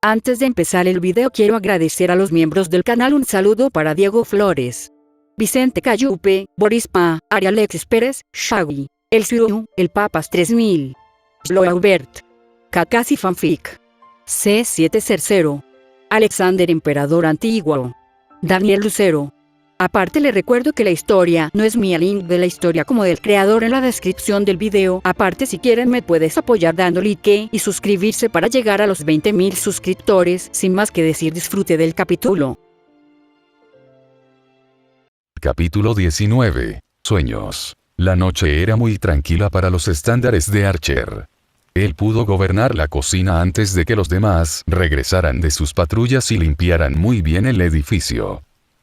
Antes de empezar el video quiero agradecer a los miembros del canal. Un saludo para Diego Flores, Vicente Cayupe, Boris Pa, Ari Alexis Pérez, Shaggy, El Ciru, El Papas 3000, Sloaubert, Kakasi Fanfic, C7 Cercero, Alexander Emperador Antiguo, Daniel Lucero. Aparte le recuerdo que la historia no es mía, link de la historia como del creador en la descripción del video. Aparte si quieren me puedes apoyar dando like y suscribirse para llegar a los 20.000 suscriptores. Sin más que decir, disfrute del capítulo. Capítulo 19. Sueños. La noche era muy tranquila para los estándares de Archer. Él pudo gobernar la cocina antes de que los demás regresaran de sus patrullas y limpiaran muy bien el edificio.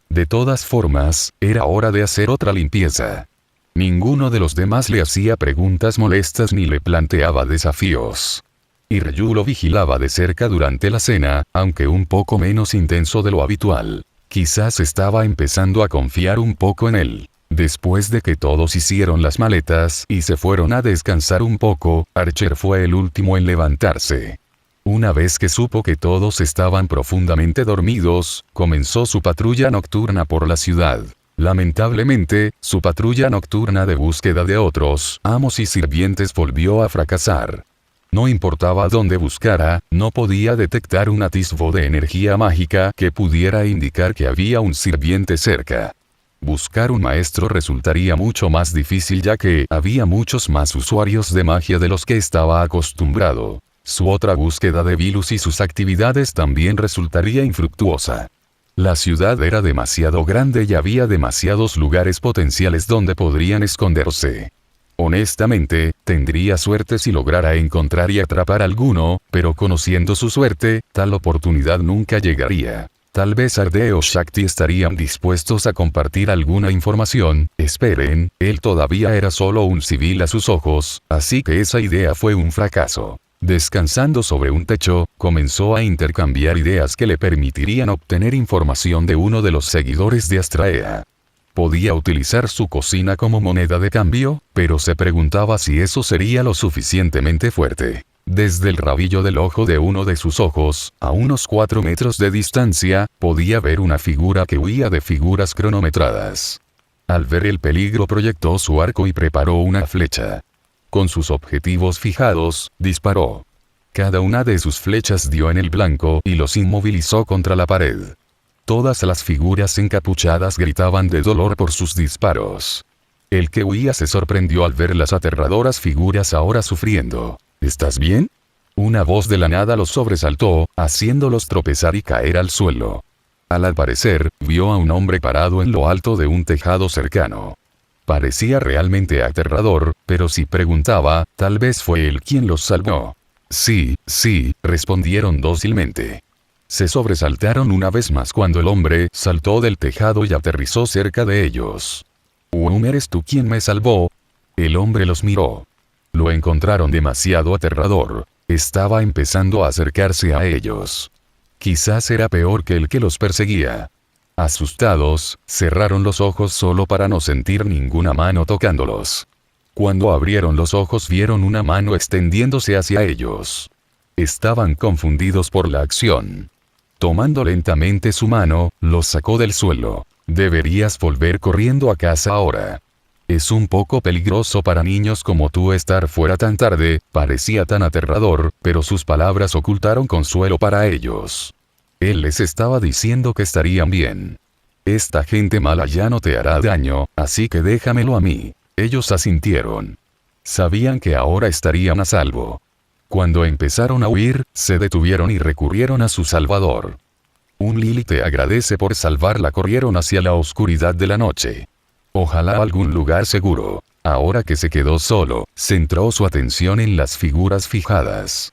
De todas formas, era hora de hacer otra limpieza. Ninguno de los demás le hacía preguntas molestas ni le planteaba desafíos. Y Ryu lo vigilaba de cerca durante la cena, aunque un poco menos intenso de lo habitual. Quizás estaba empezando a confiar un poco en él. Después de que todos hicieron las maletas y se fueron a descansar un poco, Archer fue el último en levantarse. Una vez que supo que todos estaban profundamente dormidos, comenzó su patrulla nocturna por la ciudad. Lamentablemente, su patrulla nocturna de búsqueda de otros amos y sirvientes volvió a fracasar. No importaba dónde buscara, no podía detectar un atisbo de energía mágica que pudiera indicar que había un sirviente cerca. Buscar un maestro resultaría mucho más difícil ya que había muchos más usuarios de magia de los que estaba acostumbrado. Su otra búsqueda de Vilus y sus actividades también resultaría infructuosa. La ciudad era demasiado grande y había demasiados lugares potenciales donde podrían esconderse. Honestamente, tendría suerte si lograra encontrar y atrapar alguno, pero conociendo su suerte, tal oportunidad nunca llegaría. Tal vez Arde o Shakti estarían dispuestos a compartir alguna información. Esperen, él todavía era solo un civil a sus ojos, así que esa idea fue un fracaso. Descansando sobre un techo, comenzó a intercambiar ideas que le permitirían obtener información de uno de los seguidores de Astraea. Podía utilizar su cocina como moneda de cambio, pero se preguntaba si eso sería lo suficientemente fuerte. Desde el rabillo del ojo de uno de sus ojos, a unos 4 metros de distancia, podía ver una figura que huía de figuras cronometradas. Al ver el peligro proyectó su arco y preparó una flecha. Con sus objetivos fijados, disparó. Cada una de sus flechas dio en el blanco y los inmovilizó contra la pared. Todas las figuras encapuchadas gritaban de dolor por sus disparos. El que huía se sorprendió al ver las aterradoras figuras ahora sufriendo. ¿Estás bien? Una voz de la nada los sobresaltó, haciéndolos tropezar y caer al suelo. Al parecer, vio a un hombre parado en lo alto de un tejado cercano. Parecía realmente aterrador, pero si preguntaba, tal vez fue él quien los salvó. Sí, respondieron dócilmente. Se sobresaltaron una vez más cuando el hombre saltó del tejado y aterrizó cerca de ellos. ¿Eres tú quien me salvó? El hombre los miró. Lo encontraron demasiado aterrador. Estaba empezando a acercarse a ellos. Quizás era peor que el que los perseguía. Asustados, cerraron los ojos solo para no sentir ninguna mano tocándolos. Cuando abrieron los ojos vieron una mano extendiéndose hacia ellos. Estaban confundidos por la acción. Tomando lentamente su mano, los sacó del suelo. Deberías volver corriendo a casa ahora. Es un poco peligroso para niños como tú estar fuera tan tarde. Parecía tan aterrador, pero sus palabras ocultaron consuelo para ellos. Él les estaba diciendo que estarían bien. Esta gente mala ya no te hará daño, así que déjamelo a mí. Ellos asintieron. Sabían que ahora estarían a salvo. Cuando empezaron a huir, se detuvieron y recurrieron a su salvador. Un Lili te agradece por salvarla. Corrieron hacia la oscuridad de la noche. Ojalá algún lugar seguro. Ahora que se quedó solo, centró su atención en las figuras fijadas.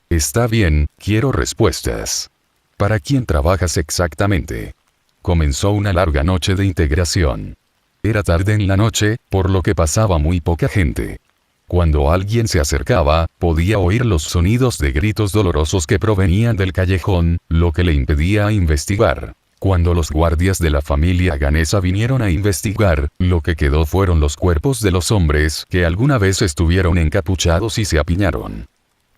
Está bien, quiero respuestas. ¿Para quién trabajas exactamente? Comenzó una larga noche de integración. Era tarde en la noche, por lo que pasaba muy poca gente. Cuando alguien se acercaba, podía oír los sonidos de gritos dolorosos que provenían del callejón, lo que le impedía investigar. Cuando los guardias de la familia ganesa vinieron a investigar, lo que quedó fueron los cuerpos de los hombres que alguna vez estuvieron encapuchados y se apiñaron.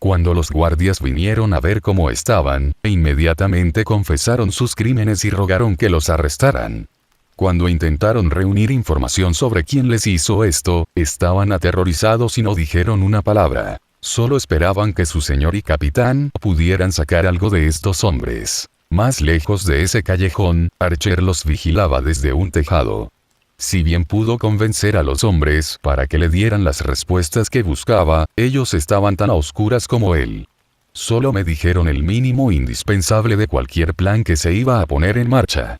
Cuando los guardias vinieron a ver cómo estaban, inmediatamente confesaron sus crímenes y rogaron que los arrestaran. Cuando intentaron reunir información sobre quién les hizo esto, estaban aterrorizados y no dijeron una palabra. Solo esperaban que su señor y capitán pudieran sacar algo de estos hombres. Más lejos de ese callejón, Archer los vigilaba desde un tejado. Si bien pudo convencer a los hombres para que le dieran las respuestas que buscaba, ellos estaban tan a oscuras como él. Solo me dijeron el mínimo indispensable de cualquier plan que se iba a poner en marcha.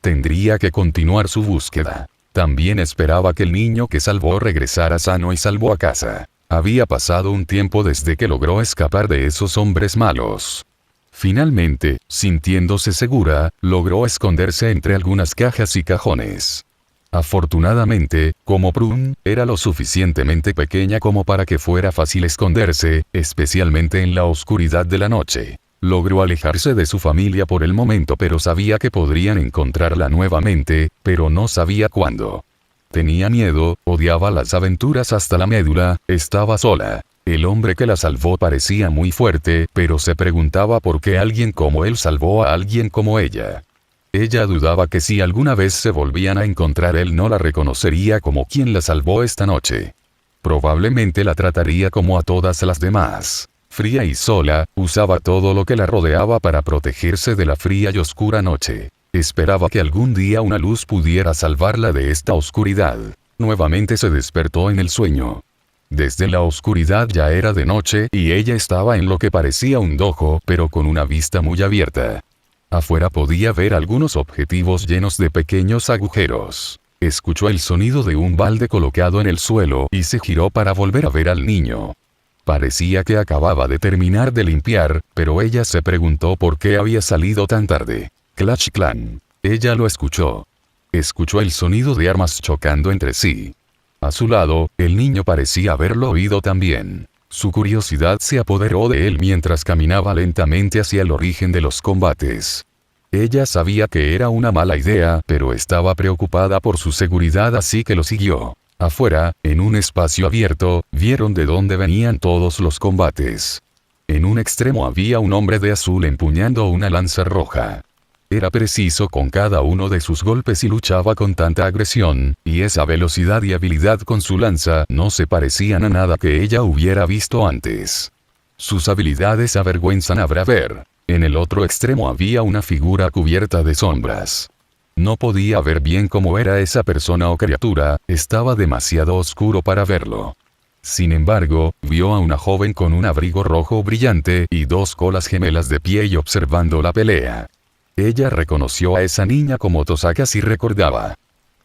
Tendría que continuar su búsqueda. También esperaba que el niño que salvó regresara sano y salvo a casa. Había pasado un tiempo desde que logró escapar de esos hombres malos. Finalmente, sintiéndose segura, logró esconderse entre algunas cajas y cajones. Afortunadamente, como Prune era lo suficientemente pequeña como para que fuera fácil esconderse, especialmente en la oscuridad de la noche. Logró alejarse de su familia por el momento, pero sabía que podrían encontrarla nuevamente, pero no sabía cuándo. Tenía miedo, odiaba las aventuras hasta la médula, estaba sola. El hombre que la salvó parecía muy fuerte, pero se preguntaba por qué alguien como él salvó a alguien como ella. Ella dudaba que si alguna vez se volvían a encontrar él no la reconocería como quien la salvó esta noche. Probablemente la trataría como a todas las demás. Fría y sola, usaba todo lo que la rodeaba para protegerse de la fría y oscura noche. Esperaba que algún día una luz pudiera salvarla de esta oscuridad. Nuevamente se despertó en el sueño. Desde la oscuridad ya era de noche y ella estaba en lo que parecía un dojo, pero con una vista muy abierta. Afuera podía ver algunos objetivos llenos de pequeños agujeros. Escuchó el sonido de un balde colocado en el suelo y se giró para volver a ver al niño. Parecía que acababa de terminar de limpiar, pero ella se preguntó por qué había salido tan tarde. Clash Clan. Ella lo escuchó. Escuchó el sonido de armas chocando entre sí. A su lado, el niño parecía haberlo oído también. Su curiosidad se apoderó de él mientras caminaba lentamente hacia el origen de los combates. Ella sabía que era una mala idea, pero estaba preocupada por su seguridad, así que lo siguió. Afuera, en un espacio abierto, vieron de dónde venían todos los combates. En un extremo había un hombre de azul empuñando una lanza roja. Era preciso con cada uno de sus golpes y luchaba con tanta agresión, y esa velocidad y habilidad con su lanza no se parecían a nada que ella hubiera visto antes. Sus habilidades avergüenzan a Braver. En el otro extremo había una figura cubierta de sombras. No podía ver bien cómo era esa persona o criatura, estaba demasiado oscuro para verlo. Sin embargo, vio a una joven con un abrigo rojo brillante y dos colas gemelas de pie y observando la pelea. Ella reconoció a esa niña como Tosaka y recordaba.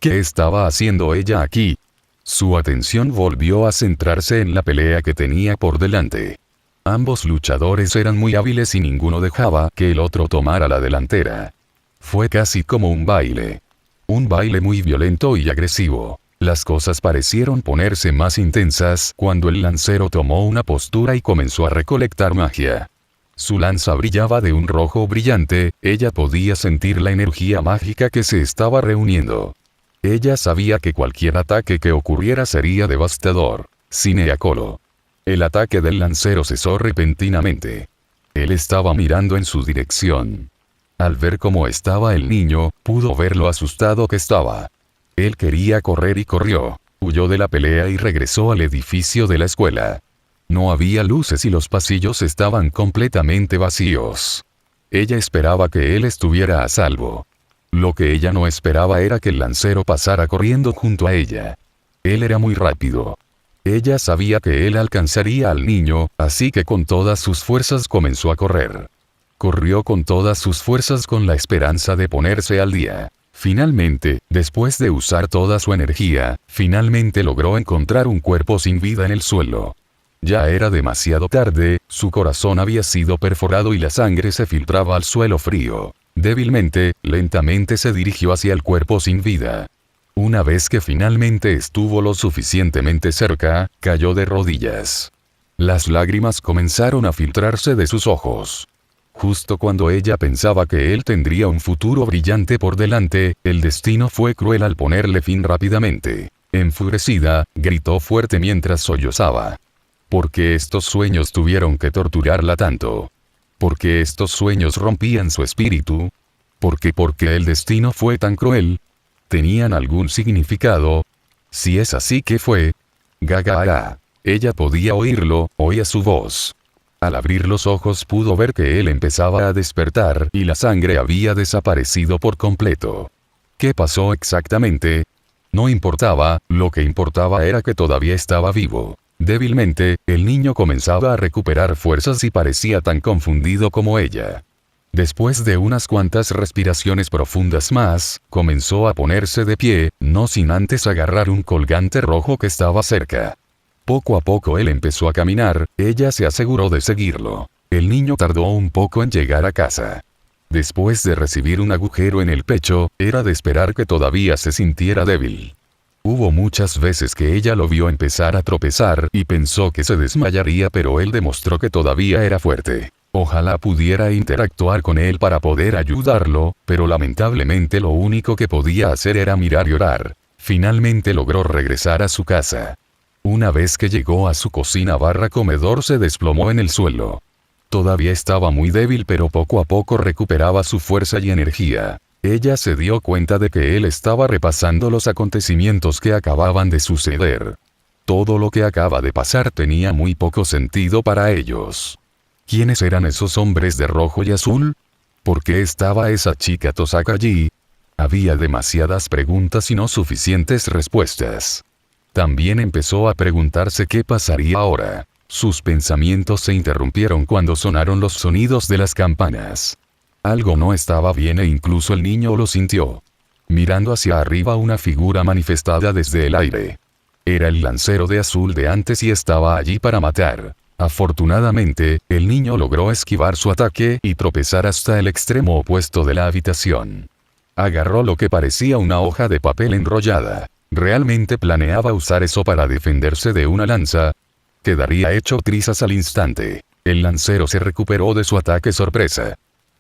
¿Qué estaba haciendo ella aquí? Su atención volvió a centrarse en la pelea que tenía por delante. Ambos luchadores eran muy hábiles y ninguno dejaba que el otro tomara la delantera. Fue casi como un baile. Un baile muy violento y agresivo. Las cosas parecieron ponerse más intensas cuando el lancero tomó una postura y comenzó a recolectar magia. Su lanza brillaba de un rojo brillante, ella podía sentir la energía mágica que se estaba reuniendo. Ella sabía que cualquier ataque que ocurriera sería devastador. Cineacolo. El ataque del lancero cesó repentinamente. Él estaba mirando en su dirección. Al ver cómo estaba el niño, pudo ver lo asustado que estaba. Él quería correr y corrió. Huyó de la pelea y regresó al edificio de la escuela. No había luces y los pasillos estaban completamente vacíos. Ella esperaba que él estuviera a salvo. Lo que ella no esperaba era que el lancero pasara corriendo junto a ella. Él era muy rápido. Ella sabía que él alcanzaría al niño, así que con todas sus fuerzas comenzó a correr. Corrió con todas sus fuerzas con la esperanza de ponerse al día. Finalmente, después de usar toda su energía, finalmente logró encontrar un cuerpo sin vida en el suelo. Ya era demasiado tarde, su corazón había sido perforado y la sangre se filtraba al suelo frío. Débilmente, lentamente se dirigió hacia el cuerpo sin vida. Una vez que finalmente estuvo lo suficientemente cerca, cayó de rodillas. Las lágrimas comenzaron a filtrarse de sus ojos. Justo cuando ella pensaba que él tendría un futuro brillante por delante, el destino fue cruel al ponerle fin rápidamente. Enfurecida, gritó fuerte mientras sollozaba. ¿Por qué estos sueños tuvieron que torturarla tanto? ¿Por qué estos sueños rompían su espíritu? ¿Por qué el destino fue tan cruel? ¿Tenían algún significado? Si es así, ¿qué fue? Gaga. Ella podía oírlo, oía su voz. Al abrir los ojos pudo ver que él empezaba a despertar y la sangre había desaparecido por completo. ¿Qué pasó exactamente? No importaba, lo que importaba era que todavía estaba vivo. Débilmente, el niño comenzaba a recuperar fuerzas y parecía tan confundido como ella. Después de unas cuantas respiraciones profundas más, comenzó a ponerse de pie, no sin antes agarrar un colgante rojo que estaba cerca. Poco a poco él empezó a caminar, ella se aseguró de seguirlo. El niño tardó un poco en llegar a casa. Después de recibir un agujero en el pecho, era de esperar que todavía se sintiera débil. Hubo muchas veces que ella lo vio empezar a tropezar y pensó que se desmayaría, pero él demostró que todavía era fuerte. Ojalá pudiera interactuar con él para poder ayudarlo, pero lamentablemente lo único que podía hacer era mirar y orar. Finalmente logró regresar a su casa. Una vez que llegó a su cocina/comedor se desplomó en el suelo. Todavía estaba muy débil, pero poco a poco recuperaba su fuerza y energía. Ella se dio cuenta de que él estaba repasando los acontecimientos que acababan de suceder. Todo lo que acaba de pasar tenía muy poco sentido para ellos. ¿Quiénes eran esos hombres de rojo y azul? ¿Por qué estaba esa chica Tosaka allí? Había demasiadas preguntas y no suficientes respuestas. También empezó a preguntarse qué pasaría ahora. Sus pensamientos se interrumpieron cuando sonaron los sonidos de las campanas. Algo no estaba bien e incluso el niño lo sintió. Mirando hacia arriba, una figura manifestada desde el aire. Era el lancero de azul de antes y estaba allí para matar. Afortunadamente, el niño logró esquivar su ataque y tropezar hasta el extremo opuesto de la habitación. Agarró lo que parecía una hoja de papel enrollada. ¿Realmente planeaba usar eso para defenderse de una lanza? Quedaría hecho trizas al instante. El lancero se recuperó de su ataque sorpresa.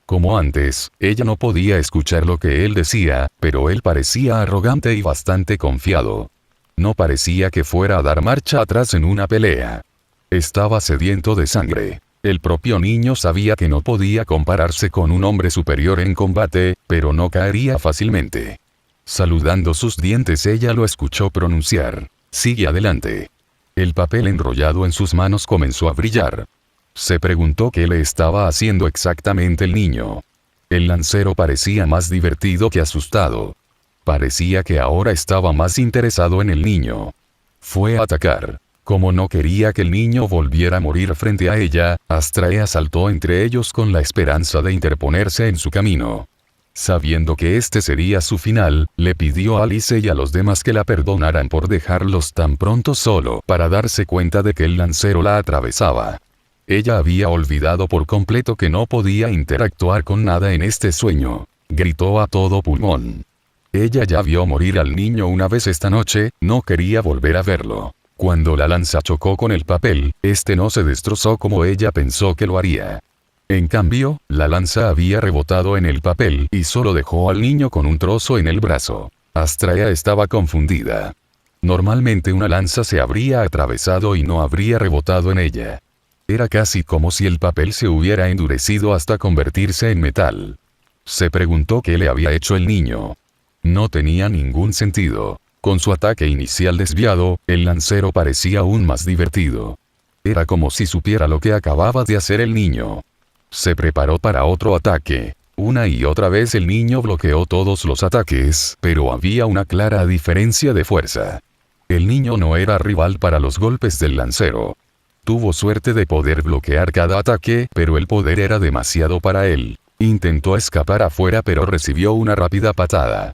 Como antes, ella no podía escuchar lo que él decía, pero él parecía arrogante y bastante confiado. No parecía que fuera a dar marcha atrás en una pelea. Estaba sediento de sangre. El propio niño sabía que no podía compararse con un hombre superior en combate, pero no caería fácilmente. Saludando sus dientes, ella lo escuchó pronunciar: «Sigue adelante». El papel enrollado en sus manos comenzó a brillar. Se preguntó qué le estaba haciendo exactamente el niño. El lancero parecía más divertido que asustado. Parecía que ahora estaba más interesado en el niño. Fue a atacar. Como no quería que el niño volviera a morir frente a ella, Astraea saltó entre ellos con la esperanza de interponerse en su camino. Sabiendo que este sería su final, le pidió a Alice y a los demás que la perdonaran por dejarlos tan pronto solo para darse cuenta de que el lancero la atravesaba. Ella había olvidado por completo que no podía interactuar con nada en este sueño. Gritó a todo pulmón. Ella ya vio morir al niño una vez esta noche, no quería volver a verlo. Cuando la lanza chocó con el papel, este no se destrozó como ella pensó que lo haría. En cambio, la lanza había rebotado en el papel y solo dejó al niño con un trozo en el brazo. Astraea estaba confundida. Normalmente una lanza se habría atravesado y no habría rebotado en ella. Era casi como si el papel se hubiera endurecido hasta convertirse en metal. Se preguntó qué le había hecho el niño. No tenía ningún sentido. Con su ataque inicial desviado, el lancero parecía aún más divertido. Era como si supiera lo que acababa de hacer el niño. Se preparó para otro ataque. Una y otra vez el niño bloqueó todos los ataques, pero había una clara diferencia de fuerza. El niño no era rival para los golpes del lancero. Tuvo suerte de poder bloquear cada ataque, pero el poder era demasiado para él. Intentó escapar afuera, pero recibió una rápida patada.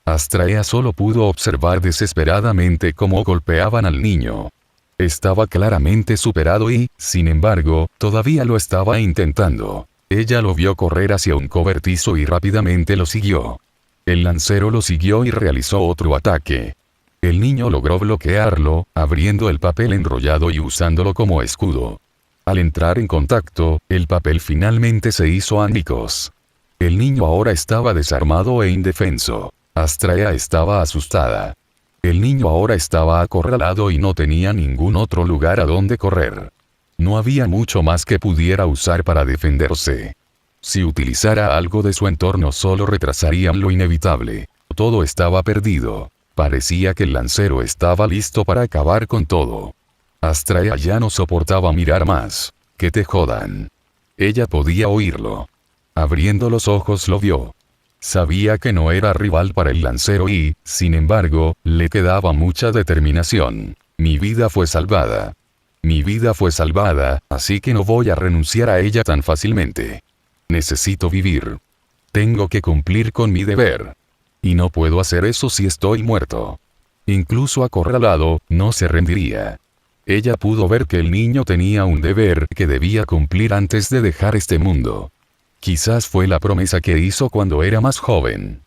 Astraea solo pudo observar desesperadamente cómo golpeaban al niño. Estaba claramente superado y, sin embargo, todavía lo estaba intentando. Ella lo vio correr hacia un cobertizo y rápidamente lo siguió. El lancero lo siguió y realizó otro ataque. El niño logró bloquearlo, abriendo el papel enrollado y usándolo como escudo. Al entrar en contacto, el papel finalmente se hizo añicos. El niño ahora estaba desarmado e indefenso. Astraea estaba asustada. El niño ahora estaba acorralado y no tenía ningún otro lugar a donde correr. No había mucho más que pudiera usar para defenderse. Si utilizara algo de su entorno solo retrasarían lo inevitable. Todo estaba perdido. Parecía que el lancero estaba listo para acabar con todo. Astraea ya no soportaba mirar más. Que te jodan. Ella podía oírlo. Abriendo los ojos lo vio. Sabía que no era rival para el lancero y, sin embargo, le quedaba mucha determinación. Mi vida fue salvada. Mi vida fue salvada, así que no voy a renunciar a ella tan fácilmente. Necesito vivir. Tengo que cumplir con mi deber. Y no puedo hacer eso si estoy muerto. Incluso acorralado, no se rendiría. Ella pudo ver que el niño tenía un deber que debía cumplir antes de dejar este mundo. Quizás fue la promesa que hizo cuando era más joven.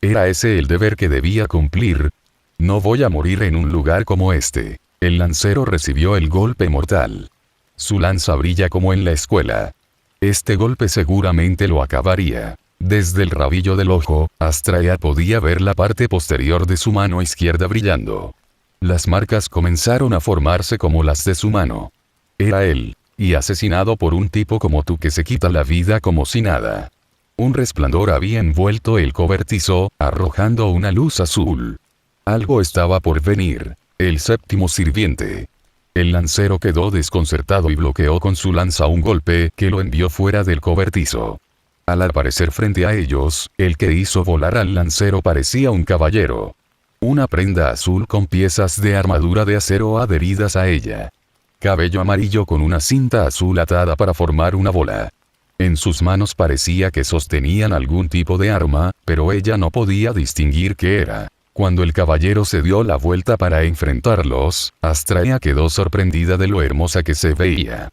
¿Era ese el deber que debía cumplir? No voy a morir en un lugar como este. El lancero recibió el golpe mortal. Su lanza brilla como en la escuela. Este golpe seguramente lo acabaría. Desde el rabillo del ojo, Astraea podía ver la parte posterior de su mano izquierda brillando. Las marcas comenzaron a formarse como las de su mano. Era él. Y asesinado por un tipo como tú que se quita la vida como si nada. Un resplandor había envuelto el cobertizo, arrojando una luz azul. Algo estaba por venir. El séptimo sirviente. El lancero quedó desconcertado y bloqueó con su lanza un golpe que lo envió fuera del cobertizo. Al aparecer frente a ellos, el que hizo volar al lancero parecía un caballero. Una prenda azul con piezas de armadura de acero adheridas a ella. Cabello amarillo con una cinta azul atada para formar una bola. En sus manos parecía que sostenían algún tipo de arma, pero ella no podía distinguir qué era. Cuando el caballero se dio la vuelta para enfrentarlos, Astraea quedó sorprendida de lo hermosa que se veía.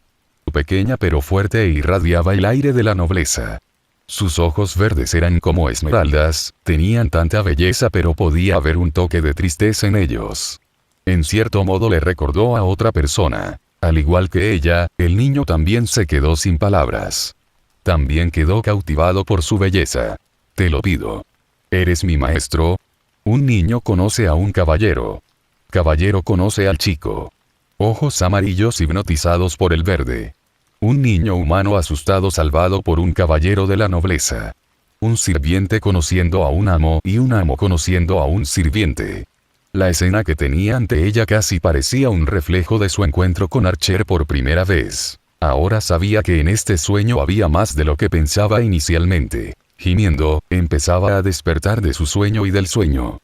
Pequeña pero fuerte irradiaba el aire de la nobleza. Sus ojos verdes eran como esmeraldas, tenían tanta belleza pero podía haber un toque de tristeza en ellos. En cierto modo le recordó a otra persona. Al igual que ella, el niño también se quedó sin palabras. También quedó cautivado por su belleza. Te lo pido. ¿Eres mi maestro? Un niño conoce a un caballero. Caballero conoce al chico. Ojos amarillos hipnotizados por el verde. Un niño humano asustado salvado por un caballero de la nobleza. Un sirviente conociendo a un amo y un amo conociendo a un sirviente. La escena que tenía ante ella casi parecía un reflejo de su encuentro con Archer por primera vez. Ahora sabía que en este sueño había más de lo que pensaba inicialmente. Gimiendo, empezaba a despertar de su sueño y del sueño.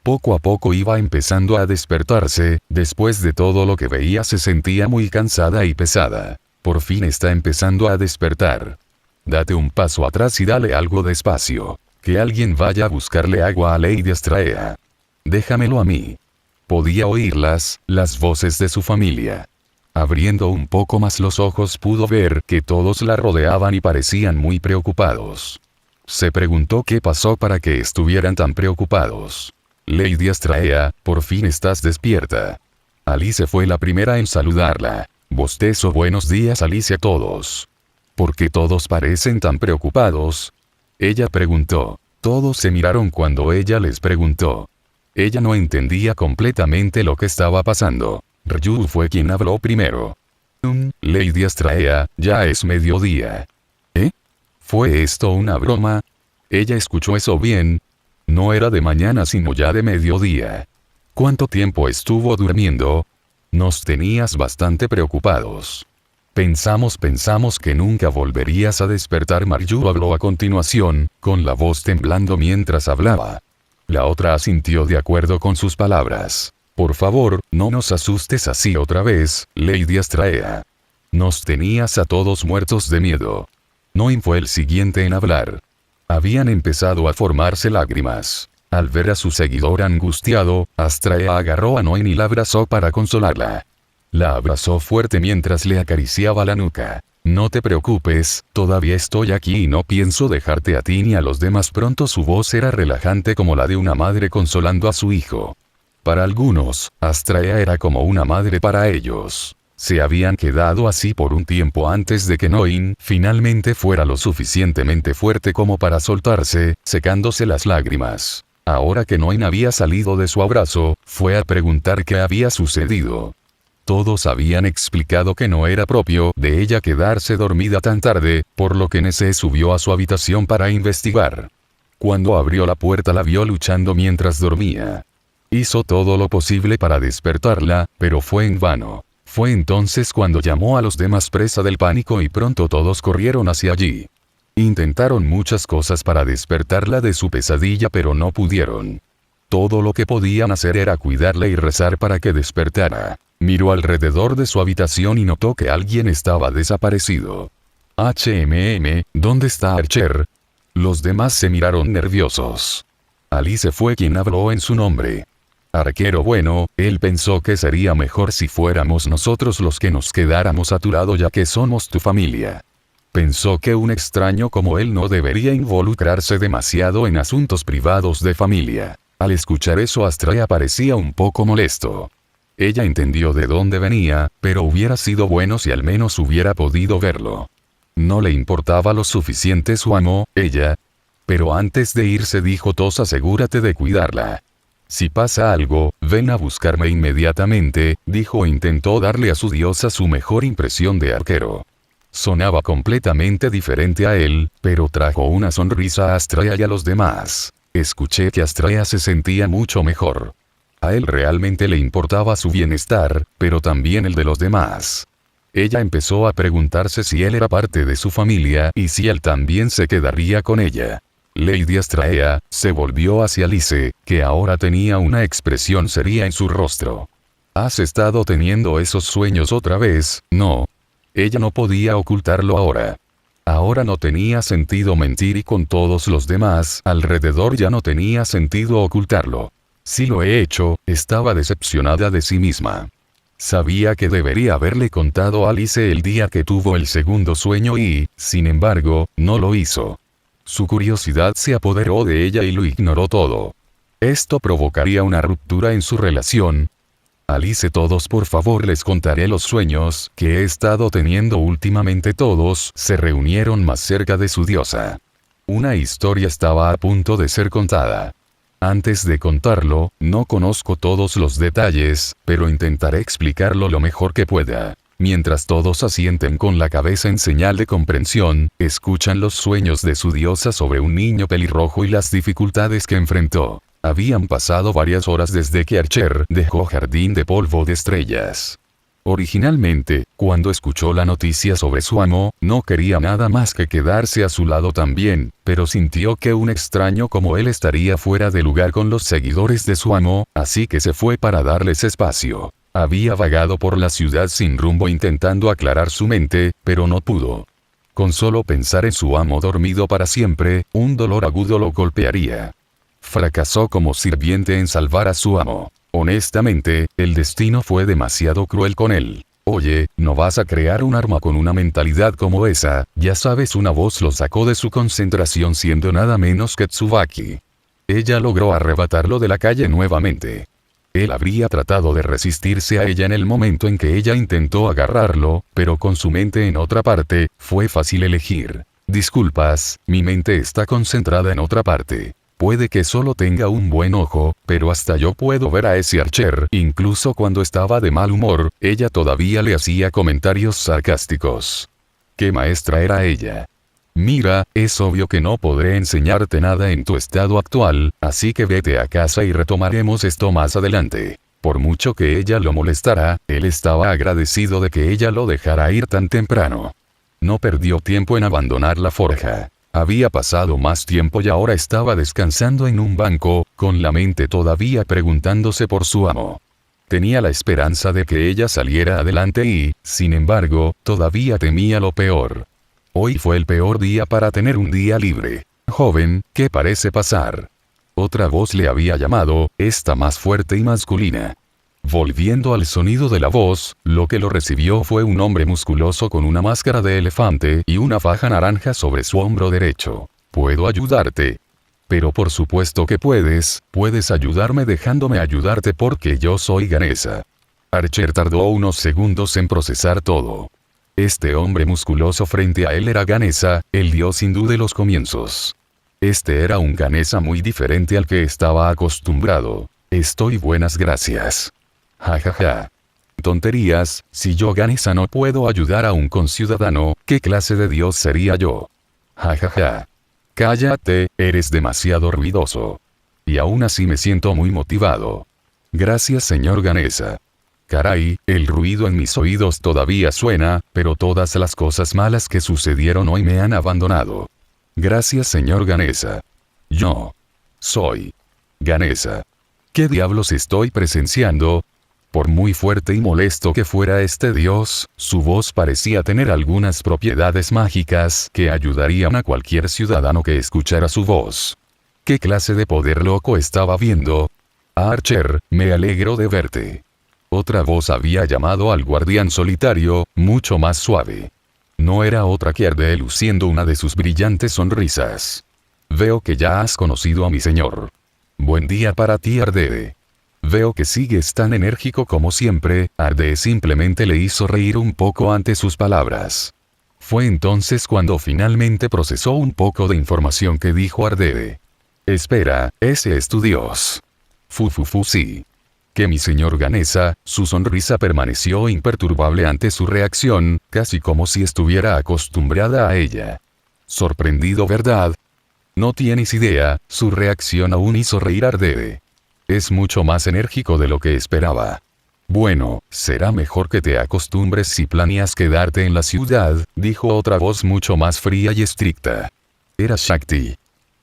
Poco a poco iba empezando a despertarse, después de todo lo que veía se sentía muy cansada y pesada. Por fin está empezando a despertar. Date un paso atrás y dale algo despacio. Que alguien vaya a buscarle agua a Lady Astraea. Déjamelo a mí. Podía oírlas, las voces de su familia. Abriendo un poco más los ojos pudo ver que todos la rodeaban y parecían muy preocupados. Se preguntó qué pasó para que estuvieran tan preocupados. Lady Astraea, por fin estás despierta. Alice fue la primera en saludarla. Bostezo buenos días Alice a todos. ¿Por qué todos parecen tan preocupados? Ella preguntó. Todos se miraron cuando ella les preguntó. Ella no entendía completamente lo que estaba pasando. Ryu fue quien habló primero. Lady Astraea, ya es mediodía. ¿Eh? ¿Fue esto una broma? Ella escuchó eso bien. No era de mañana sino ya de mediodía. ¿Cuánto tiempo estuvo durmiendo? Nos tenías bastante preocupados. Pensamos que nunca volverías a despertar. Maryu habló a continuación, con la voz temblando mientras hablaba. La otra asintió de acuerdo con sus palabras. Por favor, no nos asustes así otra vez, Lady Astraea. Nos tenías a todos muertos de miedo. Noin fue el siguiente en hablar. Habían empezado a formarse lágrimas. Al ver a su seguidor angustiado, Astraea agarró a Noin y la abrazó para consolarla. La abrazó fuerte mientras le acariciaba la nuca. No te preocupes, todavía estoy aquí y no pienso dejarte a ti ni a los demás. Pronto su voz era relajante como la de una madre consolando a su hijo. Para algunos, Astraea era como una madre para ellos. Se habían quedado así por un tiempo antes de que Noin finalmente fuera lo suficientemente fuerte como para soltarse, secándose las lágrimas. Ahora que Noin había salido de su abrazo, fue a preguntar qué había sucedido. Todos habían explicado que no era propio de ella quedarse dormida tan tarde, por lo que Nese subió a su habitación para investigar. Cuando abrió la puerta la vio luchando mientras dormía. Hizo todo lo posible para despertarla, pero fue en vano. Fue entonces cuando llamó a los demás presa del pánico y pronto todos corrieron hacia allí. Intentaron muchas cosas para despertarla de su pesadilla pero no pudieron. Todo lo que podían hacer era cuidarla y rezar para que despertara. Miró alrededor de su habitación y notó que alguien estaba desaparecido. ¿Dónde está Archer? Los demás se miraron nerviosos. Alice fue quien habló en su nombre. Arquero bueno, él pensó que sería mejor si fuéramos nosotros los que nos quedáramos a tu lado ya que somos tu familia. Pensó que un extraño como él no debería involucrarse demasiado en asuntos privados de familia. Al escuchar eso Astrea parecía un poco molesto. Ella entendió de dónde venía, pero hubiera sido bueno si al menos hubiera podido verlo. No le importaba lo suficiente su amo, ella. Pero antes de irse dijo Tos, asegúrate de cuidarla. Si pasa algo, ven a buscarme inmediatamente, dijo e intentó darle a su diosa su mejor impresión de arquero. Sonaba completamente diferente a él, pero trajo una sonrisa a Astrea y a los demás. Escuché que Astrea se sentía mucho mejor. A él realmente le importaba su bienestar, pero también el de los demás. Ella empezó a preguntarse si él era parte de su familia y si él también se quedaría con ella. Lady Astrea se volvió hacia Alice, que ahora tenía una expresión seria en su rostro. ¿Has estado teniendo esos sueños otra vez? No. Ella no podía ocultarlo ahora. Ahora no tenía sentido mentir y con todos los demás alrededor ya no tenía sentido ocultarlo. Si lo he hecho, estaba decepcionada de sí misma. Sabía que debería haberle contado a Alice el día que tuvo el segundo sueño y, sin embargo, no lo hizo. Su curiosidad se apoderó de ella y lo ignoró todo. Esto provocaría una ruptura en su relación. Alice, todos por favor les contaré los sueños que he estado teniendo últimamente. Todos se reunieron más cerca de su diosa. Una historia estaba a punto de ser contada. Antes de contarlo, no conozco todos los detalles, pero intentaré explicarlo lo mejor que pueda. Mientras todos asienten con la cabeza en señal de comprensión, escuchan los sueños de su diosa sobre un niño pelirrojo y las dificultades que enfrentó. Habían pasado varias horas desde que Archer dejó Jardín de Polvo de Estrellas. Originalmente, cuando escuchó la noticia sobre su amo, no quería nada más que quedarse a su lado también, pero sintió que un extraño como él estaría fuera de lugar con los seguidores de su amo, así que se fue para darles espacio. Había vagado por la ciudad sin rumbo intentando aclarar su mente, pero no pudo. Con solo pensar en su amo dormido para siempre, un dolor agudo lo golpearía. Fracasó como sirviente en salvar a su amo. Honestamente, el destino fue demasiado cruel con él. Oye, no vas a crear un arma con una mentalidad como esa, ya sabes. Una voz lo sacó de su concentración siendo nada menos que Tsubaki. Ella logró arrebatarlo de la calle nuevamente. Él habría tratado de resistirse a ella en el momento en que ella intentó agarrarlo, pero con su mente en otra parte, fue fácil elegir. Disculpas, mi mente está concentrada en otra parte. Puede que solo tenga un buen ojo, pero hasta yo puedo ver a ese Archer. Incluso cuando estaba de mal humor, ella todavía le hacía comentarios sarcásticos. ¿Qué maestra era ella? Mira, es obvio que no podré enseñarte nada en tu estado actual, así que vete a casa y retomaremos esto más adelante. Por mucho que ella lo molestara, él estaba agradecido de que ella lo dejara ir tan temprano. No perdió tiempo en abandonar la forja. Había pasado más tiempo y ahora estaba descansando en un banco, con la mente todavía preguntándose por su amo. Tenía la esperanza de que ella saliera adelante y, sin embargo, todavía temía lo peor. Hoy fue el peor día para tener un día libre. Joven, ¿qué parece pasar? Otra voz le había llamado, esta más fuerte y masculina. Volviendo al sonido de la voz, lo que lo recibió fue un hombre musculoso con una máscara de elefante y una faja naranja sobre su hombro derecho. ¿Puedo ayudarte? Pero por supuesto que puedes ayudarme dejándome ayudarte porque yo soy Ganesha. Archer tardó unos segundos en procesar todo. Este hombre musculoso frente a él era Ganesha, el dios hindú de los comienzos. Este era un Ganesha muy diferente al que estaba acostumbrado. Estoy buenas gracias. Jajaja. Tonterías, si yo Ganesha no puedo ayudar a un conciudadano, ¿qué clase de Dios sería yo? Jajaja. Cállate, eres demasiado ruidoso. Y aún así me siento muy motivado. Gracias señor Ganesha. Caray, el ruido en mis oídos todavía suena, pero todas las cosas malas que sucedieron hoy me han abandonado. Gracias señor Ganesha. Yo soy Ganesha. ¿Qué diablos estoy presenciando? Por muy fuerte y molesto que fuera este dios, su voz parecía tener algunas propiedades mágicas que ayudarían a cualquier ciudadano que escuchara su voz. ¿Qué clase de poder loco estaba viendo? Archer, me alegro de verte. Otra voz había llamado al guardián solitario, mucho más suave. No era otra que Ardee luciendo una de sus brillantes sonrisas. Veo que ya has conocido a mi señor. Buen día para ti Ardee. Veo que sigues tan enérgico como siempre. Ardee simplemente le hizo reír un poco ante sus palabras. Fue entonces cuando finalmente procesó un poco de información que dijo Ardee. Espera, ese es tu dios. Sí. Que mi señor Ganesha, su sonrisa permaneció imperturbable ante su reacción, casi como si estuviera acostumbrada a ella. Sorprendido, ¿verdad? No tienes idea, su reacción aún hizo reír a Ardee. Es mucho más enérgico de lo que esperaba. Bueno, será mejor que te acostumbres si planeas quedarte en la ciudad, dijo otra voz mucho más fría y estricta. Era Shakti.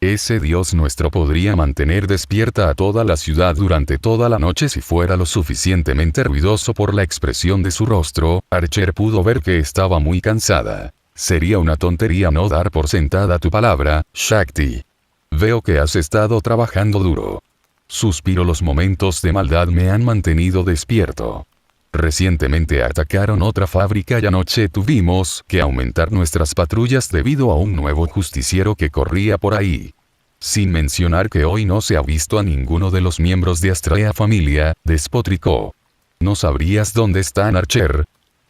Ese dios nuestro podría mantener despierta a toda la ciudad durante toda la noche si fuera lo suficientemente ruidoso. Por la expresión de su rostro, Archer pudo ver que estaba muy cansada. Sería una tontería no dar por sentada tu palabra, Shakti. Veo que has estado trabajando duro. Suspiro, los momentos de maldad me han mantenido despierto. Recientemente atacaron otra fábrica y anoche tuvimos que aumentar nuestras patrullas debido a un nuevo justiciero que corría por ahí. Sin mencionar que hoy no se ha visto a ninguno de los miembros de Astrea Familia, despotricó. ¿No sabrías dónde están, Archer?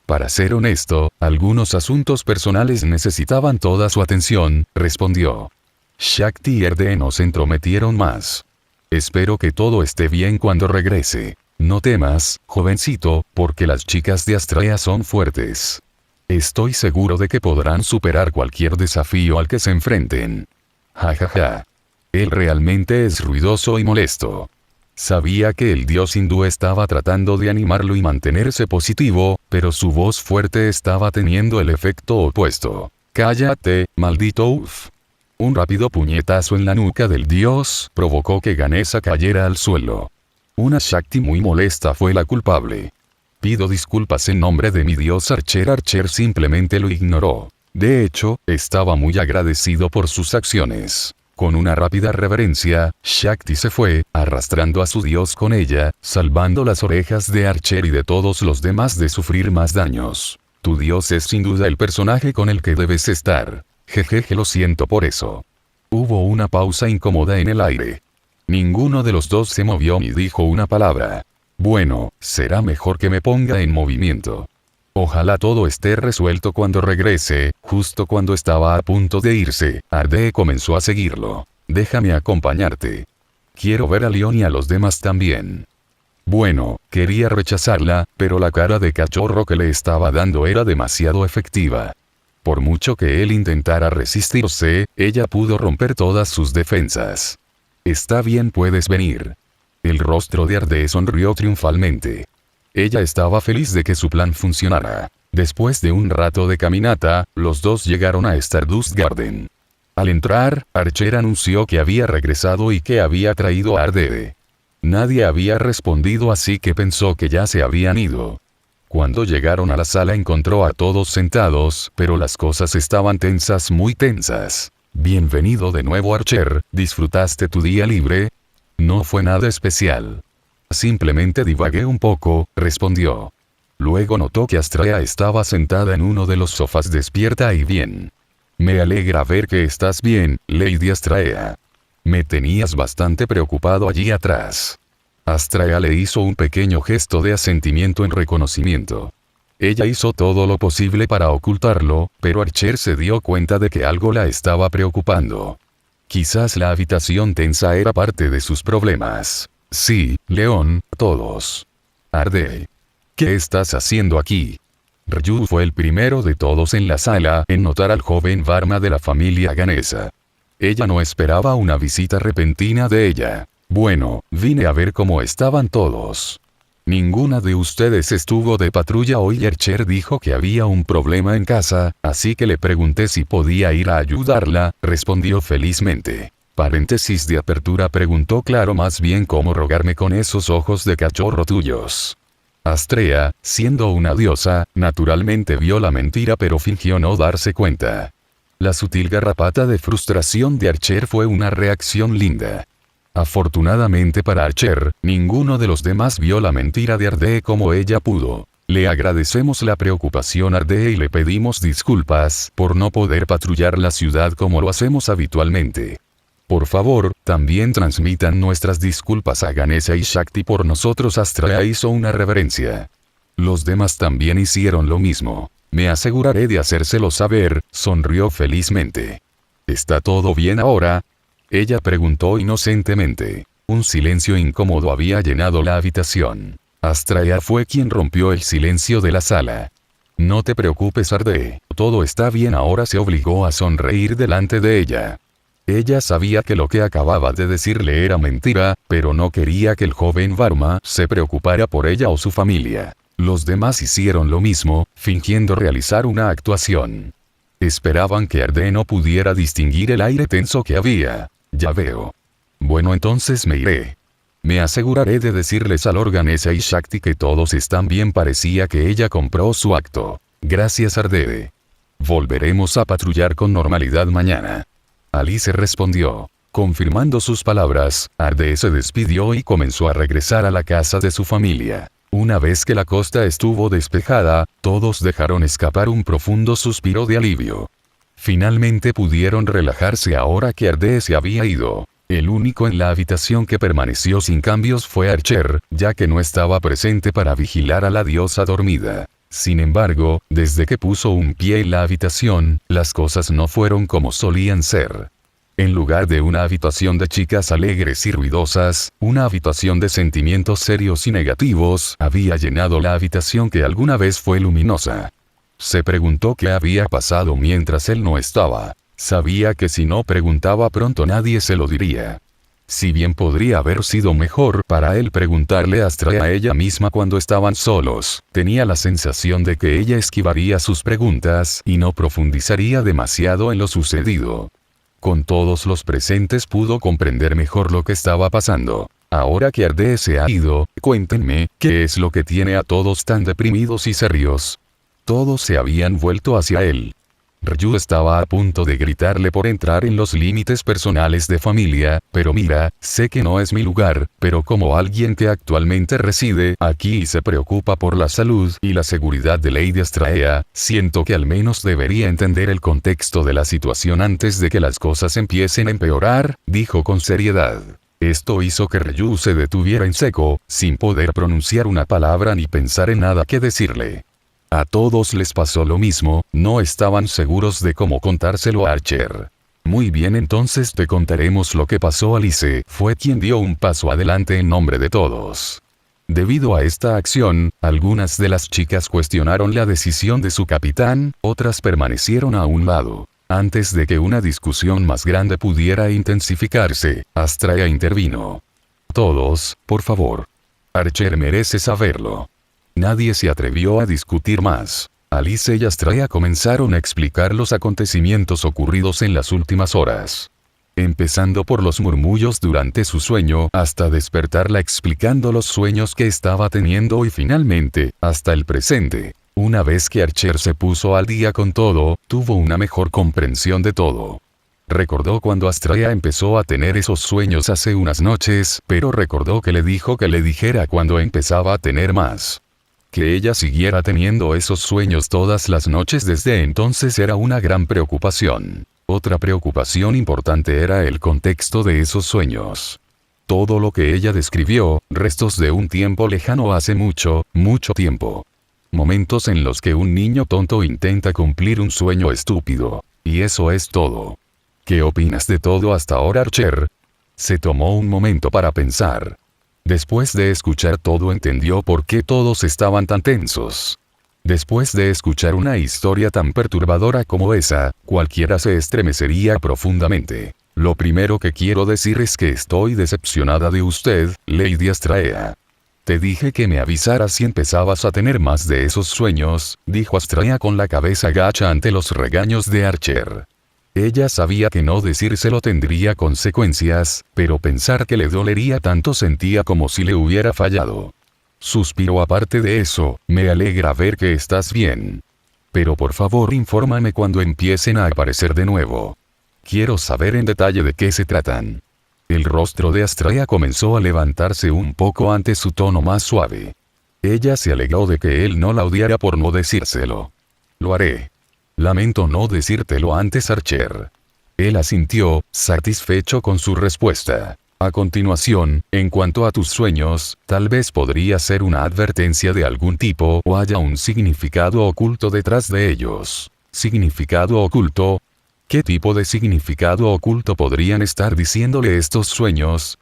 Para ser honesto, algunos asuntos personales necesitaban toda su atención, respondió. Shakti y Ardee no se entrometieron más. Espero que todo esté bien cuando regrese. No temas, jovencito, porque las chicas de Astrea son fuertes. Estoy seguro de que podrán superar cualquier desafío al que se enfrenten. Jajaja. Él realmente es ruidoso y molesto. Sabía que el dios hindú estaba tratando de animarlo y mantenerse positivo, pero su voz fuerte estaba teniendo el efecto opuesto. Cállate, maldito uf. Un rápido puñetazo en la nuca del dios provocó que Ganesha cayera al suelo. Una Shakti muy molesta fue la culpable. Pido disculpas en nombre de mi dios Archer. Archer simplemente lo ignoró. De hecho, estaba muy agradecido por sus acciones. Con una rápida reverencia, Shakti se fue, arrastrando a su dios con ella, salvando las orejas de Archer y de todos los demás de sufrir más daños. Tu dios es sin duda el personaje con el que debes estar. Jejeje, lo siento por eso. Hubo una pausa incómoda en el aire. Ninguno de los dos se movió ni dijo una palabra. Bueno, será mejor que me ponga en movimiento. Ojalá todo esté resuelto cuando regrese. Justo cuando estaba a punto de irse, Ardee comenzó a seguirlo. Déjame acompañarte. Quiero ver a Leon y a los demás también. Bueno, quería rechazarla, pero la cara de cachorro que le estaba dando era demasiado efectiva. Por mucho que él intentara resistirse, ella pudo romper todas sus defensas. Está bien, puedes venir. El rostro de Ardee sonrió triunfalmente. Ella estaba feliz de que su plan funcionara. Después de un rato de caminata, los dos llegaron a Stardust Garden. Al entrar, Archer anunció que había regresado y que había traído a Ardee. Nadie había respondido, así que pensó que ya se habían ido. Cuando llegaron a la sala encontró a todos sentados, pero las cosas estaban tensas, muy tensas. Bienvenido de nuevo, Archer, ¿disfrutaste tu día libre? No fue nada especial. Simplemente divagué un poco, respondió. Luego notó que Astrea estaba sentada en uno de los sofás despierta y bien. Me alegra ver que estás bien, Lady Astrea. Me tenías bastante preocupado allí atrás. Astrea le hizo un pequeño gesto de asentimiento en reconocimiento. Ella hizo todo lo posible para ocultarlo, pero Archer se dio cuenta de que algo la estaba preocupando. Quizás la habitación tensa era parte de sus problemas. Sí, León, todos. Arde. ¿Qué estás haciendo aquí? Ryu fue el primero de todos en la sala en notar al joven Varma de la familia Ganesa. Ella no esperaba una visita repentina de ella. Bueno, vine a ver cómo estaban todos. Ninguna de ustedes estuvo de patrulla hoy. Archer dijo que había un problema en casa, así que le pregunté si podía ir a ayudarla, respondió felizmente. Paréntesis de apertura. Preguntó claro, más bien cómo rogarme con esos ojos de cachorro tuyos. Astrea, siendo una diosa, naturalmente vio la mentira pero fingió no darse cuenta. La sutil garrapata de frustración de Archer fue una reacción linda. Afortunadamente para Archer, ninguno de los demás vio la mentira de Ardee como ella pudo. Le agradecemos la preocupación Ardee y le pedimos disculpas por no poder patrullar la ciudad como lo hacemos habitualmente. Por favor, también transmitan nuestras disculpas a Ganesa y Shakti por nosotros. Astrea hizo una reverencia. Los demás también hicieron lo mismo. Me aseguraré de hacérselo saber, sonrió felizmente. ¿Está todo bien ahora? Ella preguntó inocentemente. Un silencio incómodo había llenado la habitación. Astrea fue quien rompió el silencio de la sala. No te preocupes Ardee, todo está bien ahora. Se obligó a sonreír delante de ella. Ella sabía que lo que acababa de decirle era mentira, pero no quería que el joven Varma se preocupara por ella o su familia. Los demás hicieron lo mismo, fingiendo realizar una actuación. Esperaban que Ardee no pudiera distinguir el aire tenso que había. Ya veo. Bueno, entonces me iré. Me aseguraré de decirles a Lord Ganesa y Shakti que todos están bien. Parecía que ella compró su acto. Gracias Ardee. Volveremos a patrullar con normalidad mañana. Alice respondió. Confirmando sus palabras, Ardee se despidió y comenzó a regresar a la casa de su familia. Una vez que la costa estuvo despejada, todos dejaron escapar un profundo suspiro de alivio. Finalmente pudieron relajarse ahora que Ardee se había ido. El único en la habitación que permaneció sin cambios fue Archer, ya que no estaba presente para vigilar a la diosa dormida. Sin embargo, desde que puso un pie en la habitación, las cosas no fueron como solían ser. En lugar de una habitación de chicas alegres y ruidosas, una habitación de sentimientos serios y negativos había llenado la habitación que alguna vez fue luminosa. Se preguntó qué había pasado mientras él no estaba. Sabía que si no preguntaba pronto nadie se lo diría. Si bien podría haber sido mejor para él preguntarle a Astrea a ella misma cuando estaban solos, tenía la sensación de que ella esquivaría sus preguntas y no profundizaría demasiado en lo sucedido. Con todos los presentes pudo comprender mejor lo que estaba pasando. Ahora que Ardee se ha ido, cuéntenme, ¿qué es lo que tiene a todos tan deprimidos y serios? Todos se habían vuelto hacia él. Ryu estaba a punto de gritarle por entrar en los límites personales de familia, pero mira, sé que no es mi lugar, pero como alguien que actualmente reside aquí y se preocupa por la salud y la seguridad de Lady Astrea, siento que al menos debería entender el contexto de la situación antes de que las cosas empiecen a empeorar, dijo con seriedad. Esto hizo que Ryu se detuviera en seco, sin poder pronunciar una palabra ni pensar en nada que decirle. A todos les pasó lo mismo, no estaban seguros de cómo contárselo a Archer. Muy bien, entonces te contaremos lo que pasó. Alice fue quien dio un paso adelante en nombre de todos. Debido a esta acción, algunas de las chicas cuestionaron la decisión de su capitán, otras permanecieron a un lado. Antes de que una discusión más grande pudiera intensificarse, Astrea intervino. Todos, por favor. Archer merece saberlo. Nadie se atrevió a discutir más. Alice y Astrea comenzaron a explicar los acontecimientos ocurridos en las últimas horas. Empezando por los murmullos durante su sueño hasta despertarla explicando los sueños que estaba teniendo y finalmente, hasta el presente. Una vez que Archer se puso al día con todo, tuvo una mejor comprensión de todo. Recordó cuando Astrea empezó a tener esos sueños hace unas noches, pero recordó que le dijo que le dijera cuando empezaba a tener más. Que ella siguiera teniendo esos sueños todas las noches desde entonces era una gran preocupación. Otra preocupación importante era el contexto de esos sueños. Todo lo que ella describió, restos de un tiempo lejano hace mucho, mucho tiempo. Momentos en los que un niño tonto intenta cumplir un sueño estúpido. Y eso es todo. ¿Qué opinas de todo hasta ahora, Archer? Se tomó un momento para pensar. Después de escuchar todo entendió por qué todos estaban tan tensos. Después de escuchar una historia tan perturbadora como esa, cualquiera se estremecería profundamente. Lo primero que quiero decir es que estoy decepcionada de usted, Lady Astraea. Te dije que me avisaras si empezabas a tener más de esos sueños, dijo Astraea con la cabeza gacha ante los regaños de Archer. Ella sabía que no decírselo tendría consecuencias, pero pensar que le dolería tanto sentía como si le hubiera fallado. Suspiró. Aparte de eso, me alegra ver que estás bien. Pero por favor infórmame cuando empiecen a aparecer de nuevo. Quiero saber en detalle de qué se tratan. El rostro de Astraea comenzó a levantarse un poco ante su tono más suave. Ella se alegró de que él no la odiara por no decírselo. Lo haré. Lamento no decírtelo antes, Archer. Él asintió, satisfecho con su respuesta. A continuación, en cuanto a tus sueños, tal vez podría ser una advertencia de algún tipo o haya un significado oculto detrás de ellos. ¿Significado oculto? ¿Qué tipo de significado oculto podrían estar diciéndole estos sueños?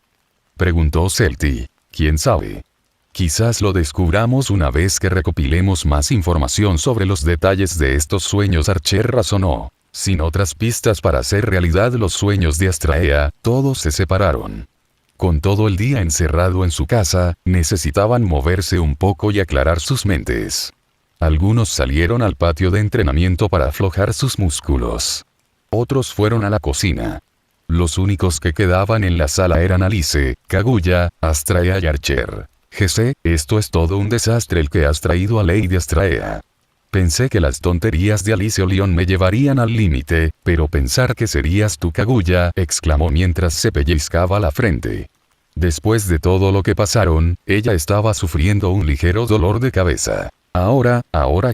Preguntó Celti. ¿Quién sabe? Quizás lo descubramos una vez que recopilemos más información sobre los detalles de estos sueños. Archer razonó. Sin otras pistas para hacer realidad los sueños de Astraea, todos se separaron. Con todo el día encerrado en su casa, necesitaban moverse un poco y aclarar sus mentes. Algunos salieron al patio de entrenamiento para aflojar sus músculos. Otros fueron a la cocina. Los únicos que quedaban en la sala eran Alice, Kaguya, Astraea y Archer. GC, esto es todo un desastre el que has traído a Lady Astraea. Pensé que las tonterías de Alice Leon me llevarían al límite, pero pensar que serías tú, Kaguya, exclamó mientras se pellizcaba la frente. Después de todo lo que pasaron, ella estaba sufriendo un ligero dolor de cabeza. Ahora,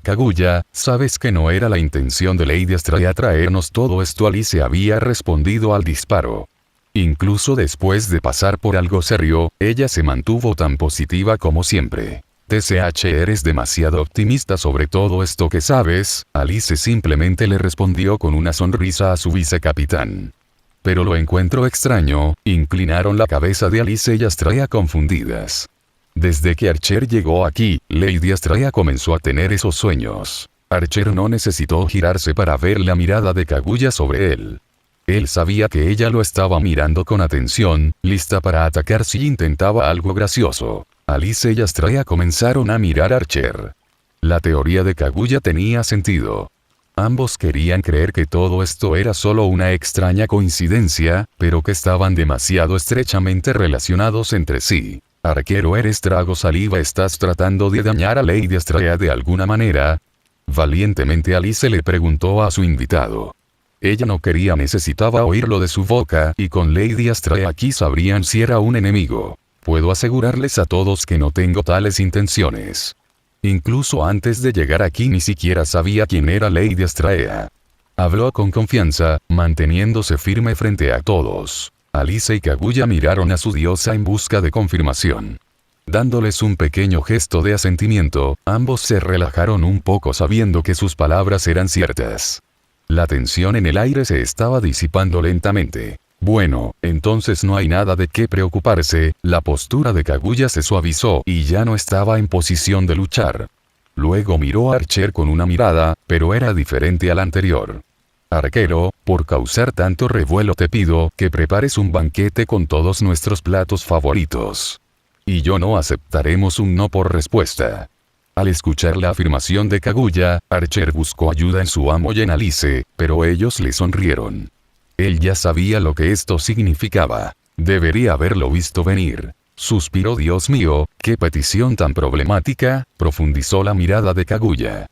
Kaguya, sabes que no era la intención de Lady Astraea traernos todo esto. Alice había respondido al disparo. Incluso después de pasar por algo serio, ella se mantuvo tan positiva como siempre. TCH, eres demasiado optimista sobre todo esto que sabes, Alice simplemente le respondió con una sonrisa a su vicecapitán. Pero lo encuentro extraño, inclinaron la cabeza de Alice y Astraea confundidas. Desde que Archer llegó aquí, Lady Astraea comenzó a tener esos sueños. Archer no necesitó girarse para ver la mirada de Kaguya sobre él. Él sabía que ella lo estaba mirando con atención, lista para atacar si intentaba algo gracioso. Alice y Astraea comenzaron a mirar a Archer. La teoría de Kaguya tenía sentido. Ambos querían creer que todo esto era solo una extraña coincidencia, pero que estaban demasiado estrechamente relacionados entre sí. Arquero, eres trago saliva, ¿estás tratando de dañar a Lady Astraea de alguna manera? Valientemente Alice le preguntó a su invitado. Ella no quería, necesitaba oírlo de su boca, y con Lady Astraea aquí sabrían si era un enemigo. Puedo asegurarles a todos que no tengo tales intenciones. Incluso antes de llegar aquí ni siquiera sabía quién era Lady Astraea. Habló con confianza, manteniéndose firme frente a todos. Alice y Kaguya miraron a su diosa en busca de confirmación. Dándoles un pequeño gesto de asentimiento, ambos se relajaron un poco sabiendo que sus palabras eran ciertas. La tensión en el aire se estaba disipando lentamente. Bueno, entonces no hay nada de qué preocuparse, la postura de Kaguya se suavizó y ya no estaba en posición de luchar. Luego miró a Archer con una mirada, pero era diferente a la anterior. Arquero, por causar tanto revuelo te pido que prepares un banquete con todos nuestros platos favoritos. Y yo no aceptaremos un no por respuesta. Al escuchar la afirmación de Kaguya, Archer buscó ayuda en su amo y en Alice, pero ellos le sonrieron. Él ya sabía lo que esto significaba. Debería haberlo visto venir. Suspiró. Dios mío, qué petición tan problemática, profundizó la mirada de Kaguya.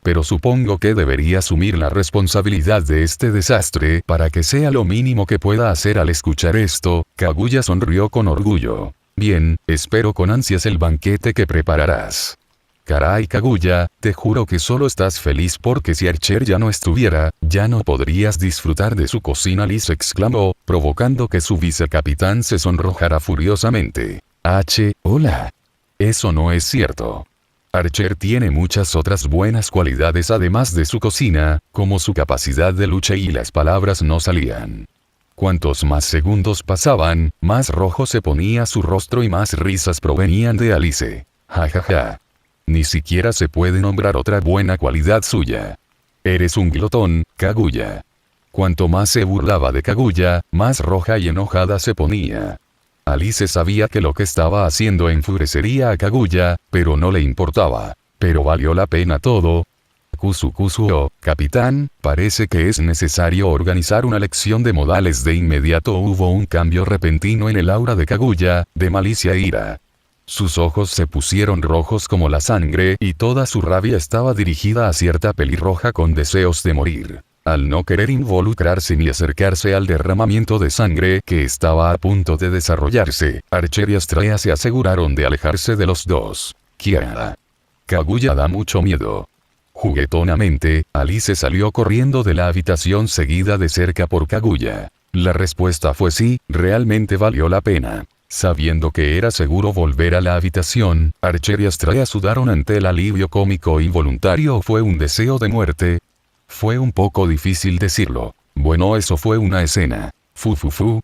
Pero supongo que debería asumir la responsabilidad de este desastre para que sea lo mínimo que pueda hacer. Al escuchar esto, Kaguya sonrió con orgullo. Bien, espero con ansias el banquete que prepararás. Caray, Kaguya, te juro que solo estás feliz porque si Archer ya no estuviera, ya no podrías disfrutar de su cocina. Alice exclamó, provocando que su vicecapitán se sonrojara furiosamente. Hola. Eso no es cierto. Archer tiene muchas otras buenas cualidades además de su cocina, como su capacidad de lucha, y las palabras no salían. Cuantos más segundos pasaban, más rojo se ponía su rostro y más risas provenían de Alice. Jajaja. Ni siquiera se puede nombrar otra buena cualidad suya. Eres un glotón, Kaguya. Cuanto más se burlaba de Kaguya, más roja y enojada se ponía. Alice sabía que lo que estaba haciendo enfurecería a Kaguya, pero no le importaba. Pero valió la pena todo. Kusu, capitán, parece que es necesario organizar una lección de modales de inmediato. Hubo un cambio repentino en el aura de Kaguya, de malicia e ira. Sus ojos se pusieron rojos como la sangre y toda su rabia estaba dirigida a cierta pelirroja con deseos de morir. Al no querer involucrarse ni acercarse al derramamiento de sangre que estaba a punto de desarrollarse, Archer y Astrea se aseguraron de alejarse de los dos. Kiara. Kaguya da mucho miedo. Juguetonamente, Alice salió corriendo de la habitación seguida de cerca por Kaguya. La respuesta fue sí, realmente valió la pena. Sabiendo que era seguro volver a la habitación, Archer y Astrea sudaron ante el alivio cómico involuntario. ¿Fue un deseo de muerte? Fue un poco difícil decirlo. Bueno, eso fue una escena.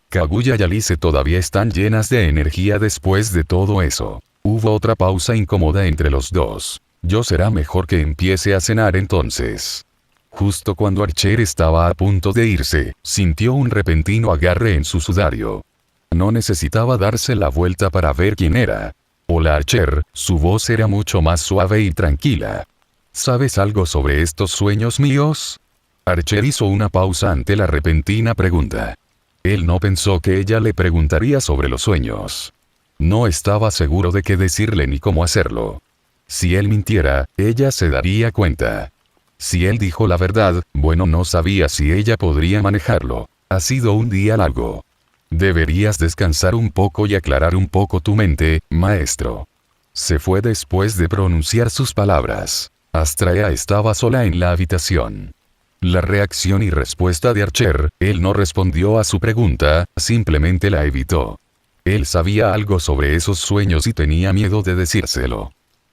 Kaguya y Alice todavía están llenas de energía después de todo eso. Hubo otra pausa incómoda entre los dos. Yo será mejor que empiece a cenar entonces. Justo cuando Archer estaba a punto de irse, sintió un repentino agarre en su sudario. No necesitaba darse la vuelta para ver quién era. Hola Archer, su voz era mucho más suave y tranquila. ¿Sabes algo sobre estos sueños míos? Archer hizo una pausa ante la repentina pregunta. Él no pensó que ella le preguntaría sobre los sueños. No estaba seguro de qué decirle ni cómo hacerlo. Si él mintiera, ella se daría cuenta. Si él dijo la verdad, bueno, no sabía si ella podría manejarlo. Ha sido un día largo. Deberías descansar un poco y aclarar un poco tu mente, maestro. Se fue después de pronunciar sus palabras. Astrea estaba sola en la habitación. La reacción y respuesta de Archer, él no respondió a su pregunta, simplemente la evitó. Él sabía algo sobre esos sueños y tenía miedo de decírselo.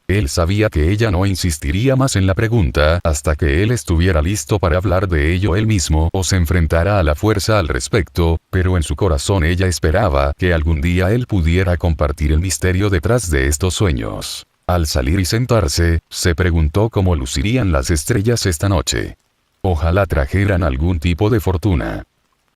Él sabía que ella no insistiría más en la pregunta hasta que él estuviera listo para hablar de ello él mismo o se enfrentara a la fuerza al respecto, pero en su corazón ella esperaba que algún día él pudiera compartir el misterio detrás de estos sueños. Al salir y sentarse, se preguntó cómo lucirían las estrellas esta noche. Ojalá trajeran algún tipo de fortuna.